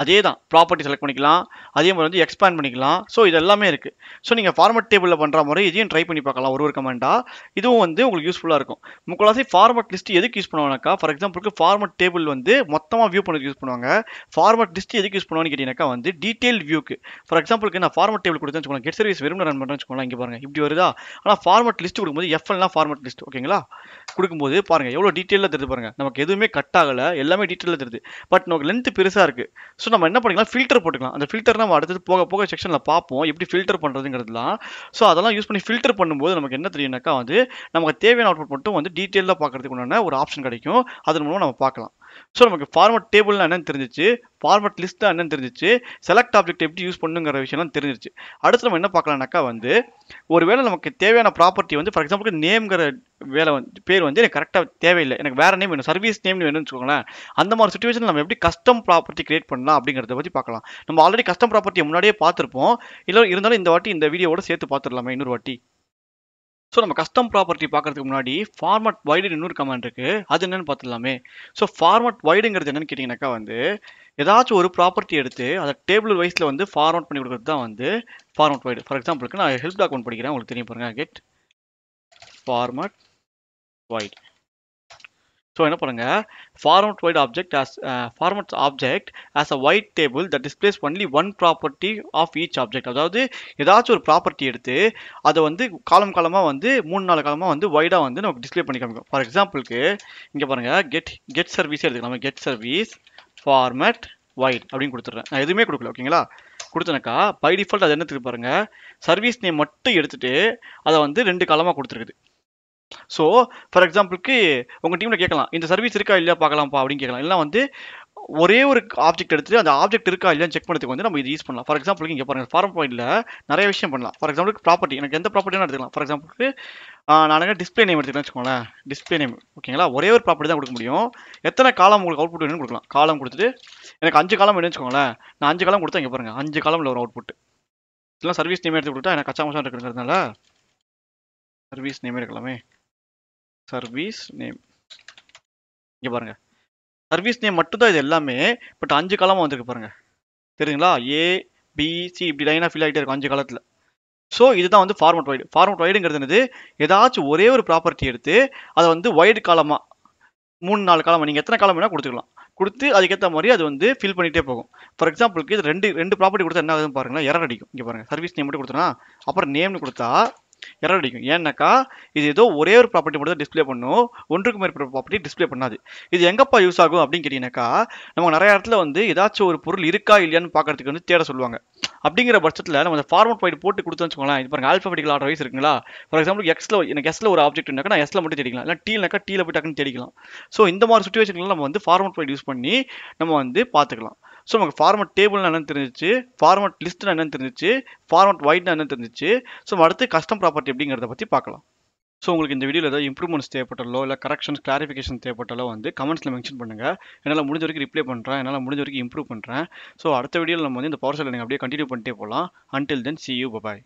அதே தான், ப்ராப்பர்ட்டி செலக்ட் பண்ணிக்கலாம், அதே மாதிரி வந்து எக்ஸ்பேண்ட் பண்ணிக்கலாம். ஸோ இது எல்லாமே இருக்குது. ஸோ நீங்கள் ஃபார்மட் டேபிளில் பண்ணுற மாதிரி இதையும் ட்ரை பண்ணி பார்க்கலாம் ஒரு கமெண்டாக. இதுவும் வந்து உங்களுக்கு யூஸ்ஃபுல்லாக இருக்கும். முக்கால்வாசி ஃபார்மட் லிஸ்ட் எதுக்கு யூஸ் பண்ணுவாங்கனாக்கா, ஃபார் எக்ஸாம்பிளுக்கு ஃபார்மட் டேபிள் வந்து மொத்தமாக வியூ பண்ணதுக்கு யூஸ் பண்ணுவாங்க. ஃபார்மட் லிஸ்ட் எதுக்கு யூஸ் பண்ணுவாங்கன்னு கேட்டிங்கனாக்கா வந்து டீட்டெயில் வியூக்கு. ஃபார் எக்ஸாம்பிளுக்கு நான் ஃபார்மட் டேபிள் கொடுத்தேன்னு வச்சுக்கோங்க, கெட் சர்வீஸ் வெறும் ரன் பண்ணுறேன்னு வச்சுக்கோங்களேன். இங்கே பாருங்கள் இப்படி வருதா. ஆனால் ஃபார்மட் லிஸ்ட் கொடுக்கும்போது FLனா ஃபார்மட் லிஸ்ட், ஓகேங்களா, கொடுக்கும்போது பாருங்கள் எவ்வளோ டீட்டெயிலாக தெரியுது பாருங்கள். நமக்கு எதுவுமே கட் ஆகலை, எல்லாமே டீட்டெயிலாக தெரியுது. பட் நமக்கு லென்த் பெருசாக இருக்குது. ஸோ நம்ம என்ன பண்ணிக்கலாம், ஃபில்டர் போட்டுக்கலாம். அந்த ஃபில்டர் நம்ம அடுத்தது போக போக செக்ஷனில் பார்ப்போம் எப்படி ஃபில்டர் பண்ணுறதுங்கிறதுலாம். ஸோ அதெல்லாம் யூஸ் பண்ணி ஃபில்டர் பண்ணும்போது நமக்கு என்ன தெரியும்னாக்கா வந்து நமக்கு தேவையான அவுட்புட் மட்டும் வந்து டீட்டெயிலாக பார்க்கறதுக்கு உண்டான ஒரு ஆப்ஷன் கிடைக்கும். அதன் மூலம் நம்ம பார்க்கலாம். ஸோ நமக்கு ஃபார்மட் டேபிள்னா என்னன்னு தெரிஞ்சிச்சு, ஃபார்மட் லிஸ்ட் என்னன்னு தெரிஞ்சிச்சு, செலக்ட் ஆப்ஜெக்ட் எப்படி யூஸ் பண்ணுங்கிற விஷயம்லாம் தெரிஞ்சிருச்சு. அடுத்து நம்ம என்ன பார்க்கலாம்னாக்கா வந்து ஒருவேளை நமக்கு தேவையான ப்ராப்பர்ட்டி வந்து ஃபார் எக்ஸாம்பிள் நேம்ங்கிற வேலை வந்து பேர் வந்து எனக்கு கரெக்டாக தேவையில்லை, எனக்கு வேற நேம் வேணும், சர்வீஸ் நேம்னு வேணும்னு வச்சுக்கோங்களேன். அந்த மாதிரி சுச்சுவேஷன் நம்ம எப்படி கஸ்டம் ப்ராப்பர்ட்டி கிரியேட் பண்ணலாம் அப்படிங்கிறத பற்றி பார்க்கலாம். நம்ம ஆல்ரெடி கஸ்டம் ப்ராப்பர்ட்டியை முன்னாடியே பார்த்துருப்போம். இல்லை இருந்தாலும் இந்த வாட்டி இந்த வீடியோவோட சேர்த்து பார்த்துடலாமே இன்னொரு வாட்டி. ஸோ நம்ம கஸ்டம் ப்ராப்பர்ட்டி பார்க்கறதுக்கு முன்னாடி ஃபார்மட் வைடு இன்னொரு கமாண்ட் இருக்குது, அது என்னன்னு பார்த்துடலாமே. ஸோ ஃபார்மட் வைடுங்கிறது என்னன்னு கேட்டிங்கனாக்கா வந்து ஏதாச்சும் ஒரு ப்ராப்பர்ட்டி எடுத்து அதை டேபிள் வைஸில் வந்து ஃபார்மட் பண்ணி கொடுக்குறது தான் வந்து ஃபார்மட் வைடு. ஃபார் எக்ஸாம்பிளுக்கு நான் ஹெல்ப் டாக்குமெண்ட் படிக்கிறேன், உங்களுக்கு தெரியும் பாருங்க, கெட் ஃபார்மட் வைடு. ஸோ என்ன பண்ணுங்க, format wide object format object as a wide table that displays only one property of each object. அதாவது ஏதாச்சும் ஒரு ப்ராப்பர்ட்டி எடுத்து அதை வந்து காலமாக வந்து 3-4 காலமாக வந்து வைடாக வந்து நமக்கு டிஸ்பிளே பண்ணி காமிக்கும். ஃபார் எக்ஸாம்பிளுக்கு இங்கே பாருங்க, கெட் சர்வீஸே எடுத்துக்கலாம். கெட் சர்வீஸ் ஃபார்மட் வைட் அப்படின்னு கொடுத்துட்றேன். நான் எதுவுமே கொடுக்கல, ஓகேங்களா. கொடுத்தனாக்கா பை டிஃபால்ட் அது என்னத்துக்கு பாருங்க, சர்வீஸ் நேம் மட்டும் எடுத்துட்டு அதை வந்து 2 காலமாக கொடுத்துருக்குது. ஸோ ஃபார் எக்ஸாம்பிளுக்கு உங்கள் டீமில் கேட்கலாம், இந்த சர்வீஸ் இருக்கா இல்லையா பார்க்கலாம்ப்பா அப்படின்னு கேட்கலாம். இல்லை வந்து ஒரே ஒரு ஆப்ஜெக்ட் எடுத்துட்டு அந்த ஆப்ஜெக்ட் இருக்கா இல்லையான்னு செக் பண்ணுறதுக்கு வந்து நம்ம இது யூஸ் பண்ணலாம். ஃபார் எக்ஸாம்பிளுக்கு இங்கே பாருங்கள், ஃபார்ம் பாயிண்டில் நிறைய விஷயம் பண்ணலாம். ஃபார் எக்ஸாம்பிளுக்கு ப்ராப்பர்ட்டி, எனக்கு எந்த ப்ராப்பர்ட்டினா எடுத்துக்கலாம். ஃபார் எக்ஸாம்பிளுக்கு நான் டிஸ்பிளே நேம் எடுத்துக்கலாம் வச்சுக்கோங்களேன், டிஸ்பிளே நேம், ஓகேங்களா. ஒரே ஒரு ப்ராப்பர்ட்டி தான் கொடுக்க முடியும். எத்தனை காலம் உங்களுக்கு அவுட்புட் வேணும்னு கொடுக்கலாம். காலம் கொடுத்துட்டு எனக்கு 5 காலம் வேணும்னு வச்சுக்கோங்களேன், நான் 5 காலம் கொடுத்தா இங்கே பாருங்கள் 5 காலமில் ஒரு அவுட்புட். இதெல்லாம் சர்வீஸ் நேம் எடுத்து கொடுத்தா எனக்கு கச்சா மச்சம் இருக்கிறதுனால சர்வீஸ் நேமே இருக்கலாமே. சர்வீஸ் நேம் இங்கே பாருங்க, சர்வீஸ் நேம் மட்டும் தான் இது எல்லாமே. பட் 5 காலமாக வந்திருக்கு பாருங்க, தெரியுங்களா. ABC இப்படி லைனாக ஃபில் ஆகிட்டே இருக்கும் 5 காலத்தில். ஸோ இதுதான் வந்து ஃபார்மட் வைடு. ஃபார்மட் வைடுங்கிறது என்னது, ஏதாச்சும் ஒரே ஒரு ப்ராப்பர்ட்டி எடுத்து அதை வந்து வைடு காலமாக 3-4 காலமாக நீங்கள் எத்தனை காலம் வேணால் கொடுத்துக்கலாம். கொடுத்து அதுக்கேற்ற மாதிரி அது வந்து ஃபில் பண்ணிகிட்டே போகும். ஃபார் எக்ஸாம்பிளுக்கு இது ரெண்டு ப்ராப்பர்ட்டி கொடுத்தா என்ன ஆகுதுன்னு பாருங்களேன், எரர் அடிக்கும். இங்கே பாருங்கள், சர்வீஸ் நேம் மட்டும் கொடுத்தோன்னா அப்புறம் நேம்னு கொடுத்தா எரர் அடிக்கும். ஏன்னாக்கா இது ஏதோ ஒரே ஒரு ப்ராப்பர்ட்டி மட்டும் தான் டிஸ்பிளே பண்ணும், ஒன்றுக்கு மேற்பட்ட ப்ராப்பர்ட்டி டிஸ்பிளே பண்ணாது. இது எங்கப்பா யூஸ் ஆகும் அப்படின்னு கேட்டிங்கனாக்கா, நம்ம நிறைய இடத்துல வந்து ஏதாச்சும் ஒரு பொருள் இருக்கா இல்லையான்னு பார்க்கறதுக்கு வந்து தேட சொல்லுவாங்க. அப்படிங்கிற பட்சத்தில் நம்ம அந்த ஃபார்மட் வைடு போட்டு கொடுத்து வச்சுக்கோங்களேன். இது பாருங்க, ஆல்ஃபாபெட்டிக்கல் ஆர்டர் வைஸ் இருக்குங்களா. ஃபார் எக்ஸாம்பிள் எனக்கு எஸ்ல ஒரு ஆப்ஜெக்ட் இருந்தாக்கா நான் எஸ்ல மட்டும் தேடிக்கலாம், இல்லை டீல்னாக்கா டீல போய் டக்குன்னு தேடிக்கலாம். ஸோ இந்த மாதிரி சுச்சுவேஷன்ல நம்ம வந்து ஃபார்மட் வைடு யூஸ் பண்ணி நம்ம வந்து பார்த்துக்கலாம். ஸோ நமக்கு ஃபார்மட் டேபிள்னா என்னன்னு தெரிஞ்சிச்சு, ஃபார்மட் லிஸ்ட்னா என்னன்னு தெரிஞ்சிச்சு, ஃபார்மட் வைட்னா என்னன்னு தெரிஞ்சிச்சு. ஸோ அடுத்து கஸ்டம் ப்ராப்பர்ட்டி அப்படிங்கிறத பற்றி பார்க்கலாம். ஸோ உங்களுக்கு இந்த வீடியோவில் ஏதாவது இம்ப்ரூவ்மெண்ட்ஸ் தேவைப்பட்டாலோ இல்லை கரெக்ஷன்ஸ் கிளாரிஃபிகேஷன் தேவைப்பட்டாலோ வந்து கமெண்ட்ஸில் மென்ஷன் பண்ணுங்கள். என்னால் முடிஞ்ச வரைக்கும் ரிப்ளை பண்ணுறேன், என்னால் முடிஞ்ச வரைக்கும் இம்ப்ரூவ் பண்ணுறேன். ஸோ அடுத்த வீடியோவில் நம்ம வந்து இந்த பவர் செல் அப்படியே கண்டினியூ பண்ணிட்டே போகலாம். Until then see you, bye bye.